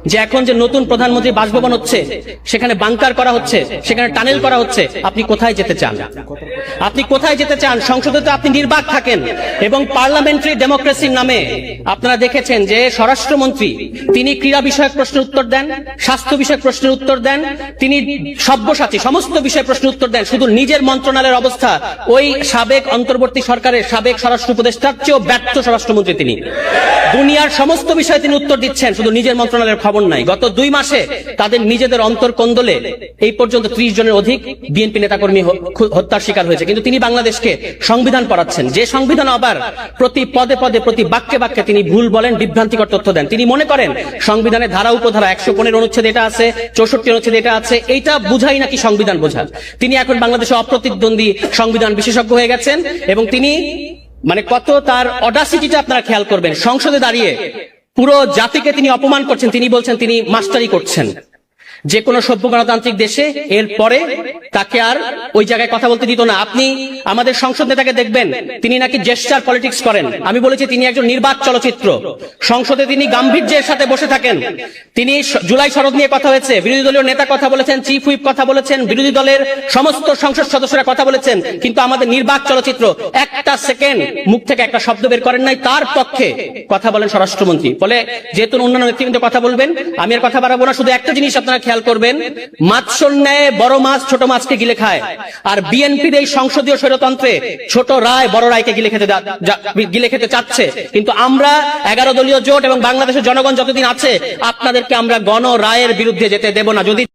যে এখন যে নতুন প্রধানমন্ত্রী বাসভবন হচ্ছে, সেখানে বাংকার করা হচ্ছে, সেখানে টানেল করা হচ্ছে, আপনি কোথায় যেতে চান? আপনি কোথায় যেতে চান? সংসদে তো আপনি নির্বাক থাকেন এবং পার্লামেন্টারি ডেমোক্রেসির নামে আপনারা দেখেছেন যে স্বরাষ্ট্রমন্ত্রী তিনি ক্রীড়া বিষয়ক প্রশ্নের উত্তর দেন, স্বাস্থ্য বিষয়ক প্রশ্নের উত্তর দেন, তিনি সব্যসাচী সমস্ত বিষয়ে প্রশ্নের উত্তর দেন। শুধু নিজের মন্ত্রণালয়ের অবস্থা ওই সাবেক অন্তর্বর্তী সরকারের সাবেক স্বরাষ্ট্র উপদেষ্টার চেয়েও ব্যর্থ স্বরাষ্ট্রমন্ত্রী তিনি। দুনিয়ার সমস্ত বিষয়ে তিনি উত্তর দিচ্ছেন, শুধু নিজের মন্ত্রণালয়ের খবর নাই। গত 2 মাসে তাদের নিজেদের অন্তর কোন্দলে এই পর্যন্ত 30 জনের অধিক বিএনপি নেতাকর্মী হত্যার শিকার হয়েছে, কিন্তু তিনি বাংলাদেশকে সংবিধান পড়াচ্ছেন, যে সংবিধান আবার প্রতি পদে পদে প্রতি বাক্যে বাক্যে তিনি ভুল বলেন, বিভ্রান্তিকর তথ্য দেন। তিনি মনে করেন সংবিধানের ধারা উপধারা 115 অনুচ্ছেদ এটা আছে, 64 অনুচ্ছেদ এটা আছে, এইটা বুঝাই নাকি সংবিধান বোঝা। তিনি এখন বাংলাদেশে অপ্রতিদ্বন্দ্বী সংবিধান বিশেষজ্ঞ হয়ে গেছেন এবং তিনি মানে কত তার অডাসিটিটা আপনারা খেয়াল করবেন। সংসদে দাঁড়িয়ে পুরো জাতিকে তিনি অপমান করছেন। তিনি বলছেন তিনি মাস্টারি করছেন। যে কোনো সভ্য গণতান্ত্রিক দেশে এর পরে তাকে আর ওই জায়গায় কথা বলতে দিত না। আপনি আমাদের সংসদ নেতাকে দেখবেন তিনি নাকি জেস্টার পলিটিক্স করেন। আমি বলেছি তিনি একজন নির্বাক চলচ্চিত্র। সংসদে তিনি গাম্ভীর্যের সাথে বসে থাকেন। তিনি জুলাই সনদ নিয়ে কথা হয়েছে, বিরোধী দলীয় নেতা কথা বলেছেন, চিফ হুইপ কথা বলেছেন, বিরোধী দলের সমস্ত সংসদ সদস্যরা কথা বলেছেন, কিন্তু আমাদের নির্বাক চলচ্চিত্র একটা সেকেন্ড মুখ থেকে একটা শব্দ বের করেন নাই। তার পক্ষে কথা বলেন স্বরাষ্ট্রমন্ত্রী। বলে যেহেতু অন্যান্য নেতৃবৃন্দ কথা বলবেন, আমি আর কথা বাড়াবো না। শুধু একটা জিনিস আপনারা খেয়াল করবেন, মাছর ন্যায় বড় মাছ ছোট মাছকে গিলে খায়। আর বিএনপির এই সংসদীয় স্বৈরতন্ত্রে ছোট রায় বড় রায়কে গিলে খেতে চাচ্ছে। কিন্তু আমরা 11 দলীয় জোট এবং বাংলাদেশের জনগণ যতদিন আছে আপনাদেরকে আমরা গণ রায়ের বিরুদ্ধে যেতে দেব না। যদি